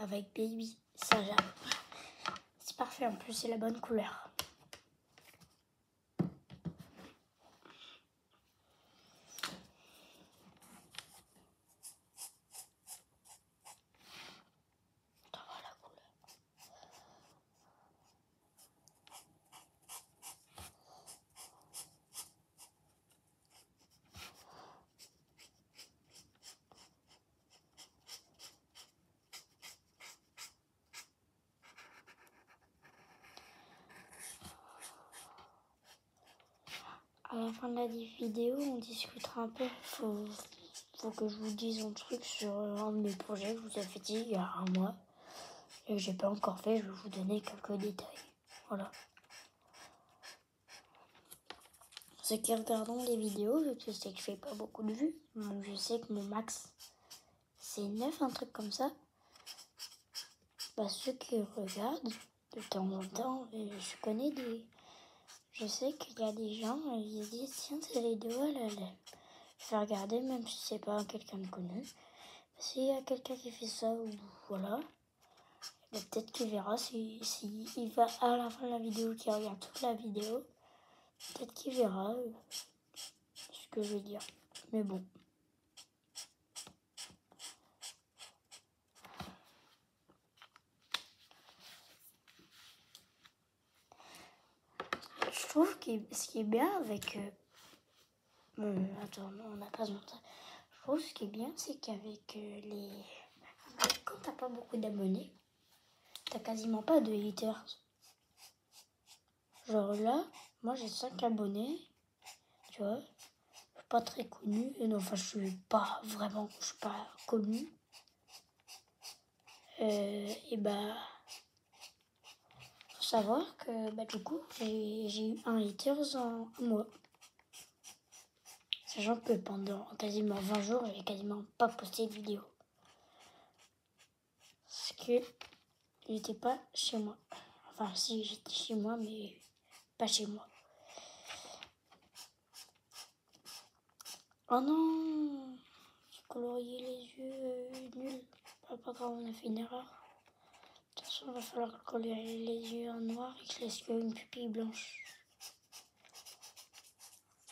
avec Baby, ça j'aime. C'est parfait, en plus c'est la bonne couleur. À la fin de la vidéo, on discutera un peu. Faut que je vous dise un truc sur un de mes projets que je vous ai fait il y a un mois et que j'ai pas encore fait. Je vais vous donner quelques détails. Voilà. Ceux qui regardent les vidéos, je sais que je fais pas beaucoup de vues. Donc je sais que mon max c'est 9, un truc comme ça. Bah, ceux qui regardent de temps en temps, je sais qu'il y a des gens, ils disent tiens, cette vidéo, je vais regarder même si c'est pas quelqu'un de connu. S'il y a quelqu'un qui fait ça, ou voilà, peut-être qu'il verra si il va à la fin de la vidéo, qui regarde toute la vidéo, peut-être qu'il verra ce que je veux dire. Mais bon. Je trouve que ce qui est bien avec... attends, non, on n'a pas besoin de ça. Je trouve ce qui est bien, c'est qu'avec quand t'as pas beaucoup d'abonnés, t'as quasiment pas de haters. Genre là, moi j'ai 5 abonnés, tu vois. Je suis pas très connue. Non, enfin, je suis pas connue. Et bah, faut savoir que du coup, j'ai eu un haters en un mois. Sachant que pendant quasiment 20 jours, j'ai quasiment pas posté de vidéo. Parce que j'étais pas chez moi. Enfin, si, j'étais chez moi, mais pas chez moi. Oh non! J'ai colorié les yeux, nul. Pas grave, on a fait une erreur. De toute façon, il va falloir colorer les yeux en noir et que je laisse une pupille blanche.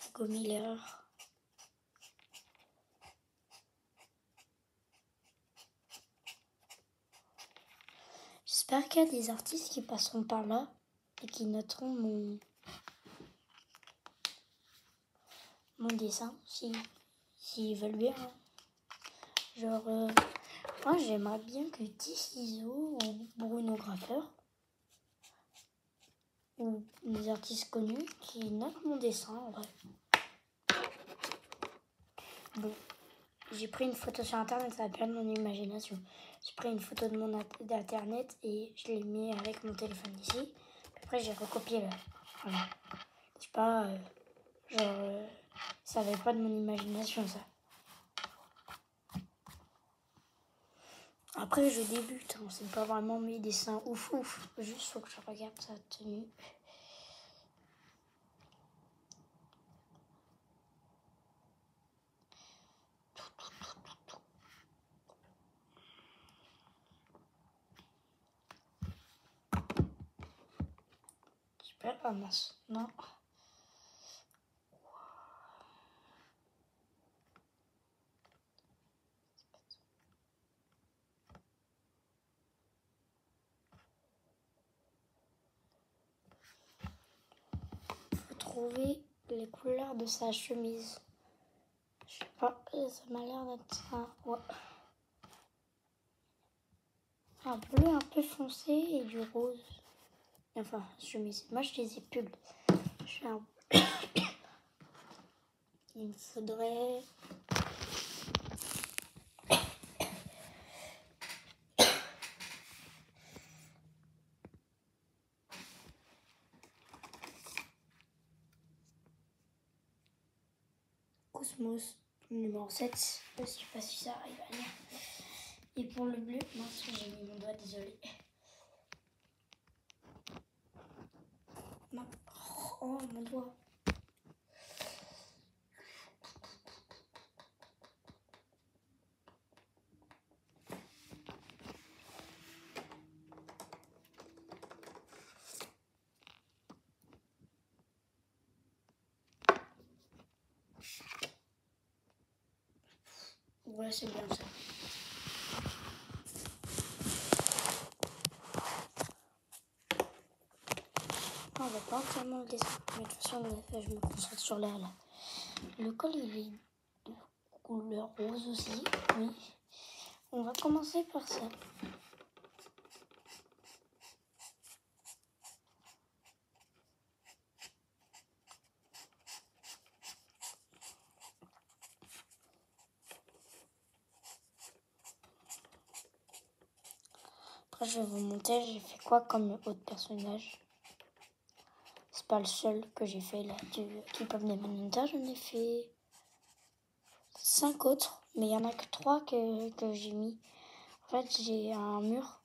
J'ai commis l'erreur. J'espère qu'il y a des artistes qui passeront par là et qui noteront mon dessin, s'ils veulent bien. Genre, moi j'aimerais bien que T-Ciseaux ou Bruno Graffeur ou des artistes connus qui notent mon dessin en vrai. Bon, j'ai pris une photo sur internet, ça appelle mon imagination. J'ai pris une photo de mon internet et je l'ai mis avec mon téléphone ici. Après j'ai recopié là. Voilà. C'est pas ça avait pas de mon imagination ça. Après je débute, hein, c'est pas vraiment mes dessins ouf. Juste faut que je regarde sa tenue. J'espère pas mince. Non. Faut trouver les couleurs de sa chemise. Je sais pas, ça m'a l'air d'être ça. Ouais. Un bleu un peu foncé et du rose. Enfin, chemise. Moi, je disais pull. Je fais un... Il me faudrait... Cosmos numéro 7. Je sais pas si ça arrive à lire. Et pour le bleu, mince, j'ai mis mon doigt, désolé. Non. Oh, mon doigt. Ouais, c'est bien ça. On va pas entièrement le dessin, mais de toute façon, je me concentre sur l'air là. Le col, il est de couleur rose aussi, oui. On va commencer par ça. Après, je vais vous montrer, j'ai fait quoi comme autre personnage. C'est pas le seul que j'ai fait là du Keep of the Manhunter. J'en ai fait 5 autres, mais il y en a que 3 que j'ai mis. En fait, j'ai un mur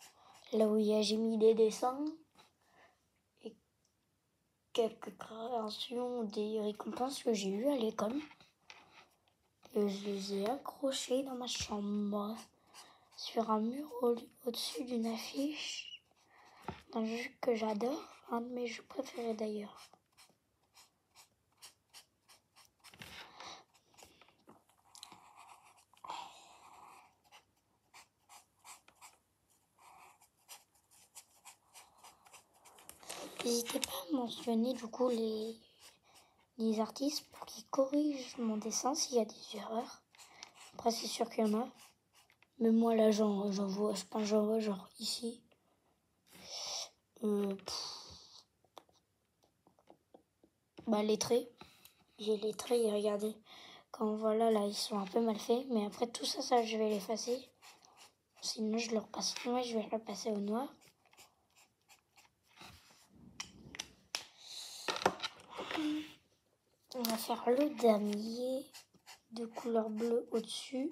là où j'ai mis des dessins et quelques créations, des récompenses que j'ai eues à l'école. Et je les ai accrochées dans ma chambre sur un mur au-dessus d'une affiche d'un jeu que j'adore, un de mes jeux préférés d'ailleurs. N'hésitez pas à mentionner du coup les artistes pour qu'ils corrigent mon dessin s'il y a des erreurs. Après c'est sûr qu'il y en a. Mais moi là j'en vois, je pense que j'en vois genre ici. Les traits. J'ai les traits et regardez. Quand voilà là ils sont un peu mal faits. Mais après tout ça je vais l'effacer. Sinon je le repasse. Moi je vais le passer au noir. On va faire le damier de couleur bleue au-dessus.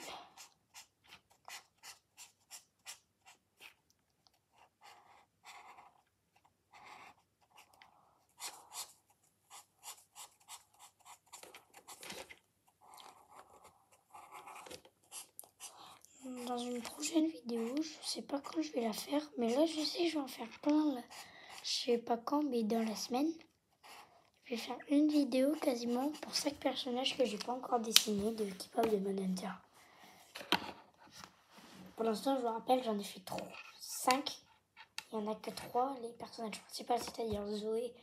Dans une prochaine vidéo, je sais pas quand je vais la faire, mais là je sais que je vais en faire plein. Là. Je sais pas quand, mais dans la semaine. Je vais faire une vidéo quasiment pour 5 personnages que j'ai pas encore dessinés de Keep of the Manhunter. Pour l'instant, je vous rappelle, j'en ai fait 5. Il n'y en a que 3, les personnages principaux, c'est-à-dire Zoé,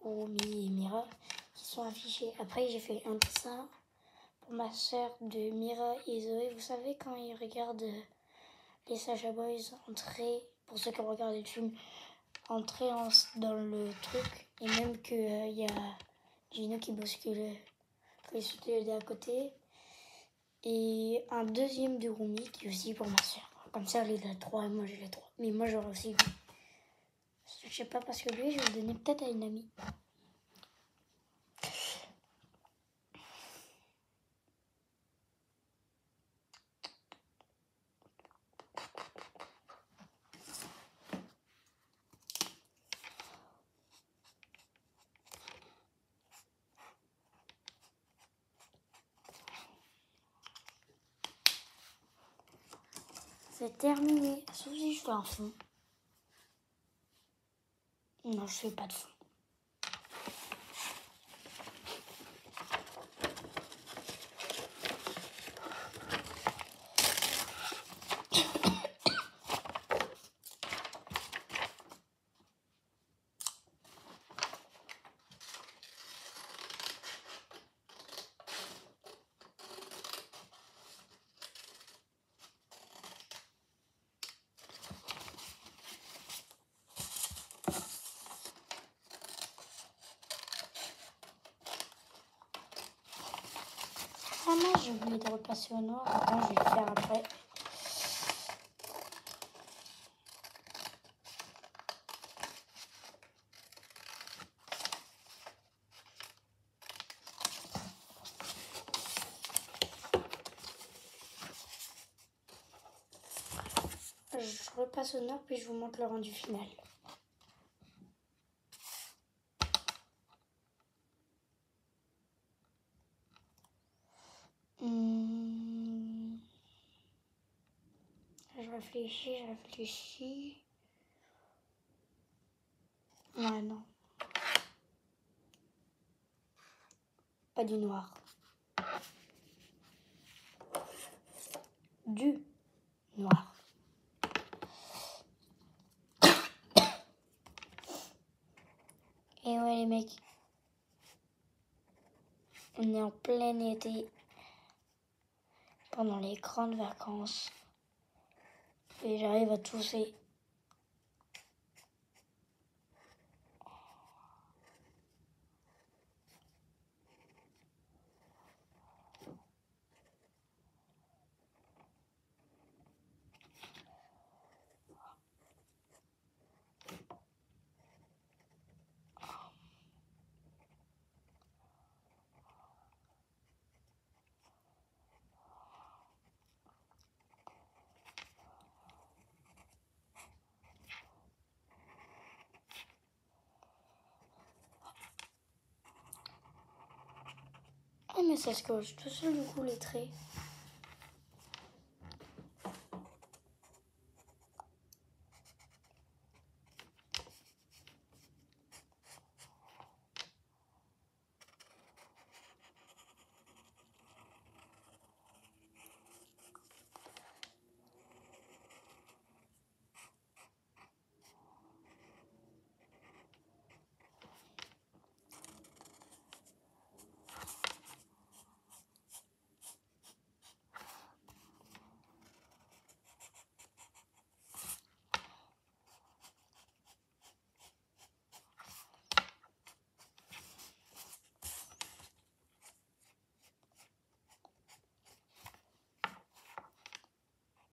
Romy et Mira, qui sont affichés. Après, j'ai fait un dessin pour ma soeur de Mira et Zoé. Vous savez, quand ils regardent les Sacha Boys entrer, pour ceux qui ont regardé le film, entrer dans le truc, et même qu'il y a Gino qui bouscule les à côté, et un deuxième de Rumi qui est aussi pour ma soeur. Comme ça, elle est la 3 et moi j'ai les 3. Mais moi j'aurais aussi lui. Je sais pas parce que lui, je vais le donner peut-être à une amie. C'est terminé. Sauf si je fais un fond. Non, je fais pas de fond. Ah non, j'ai oublié de repasser au noir. Attends, je vais le faire après. Je repasse au noir puis je vous montre le rendu final. Je réfléchis. Ouais, non. Pas du noir. du noir. Et ouais les mecs, on est en plein été, pendant les grandes vacances, et j'arrive à tousser. Ah mais ça se colle tout seul du coup les traits.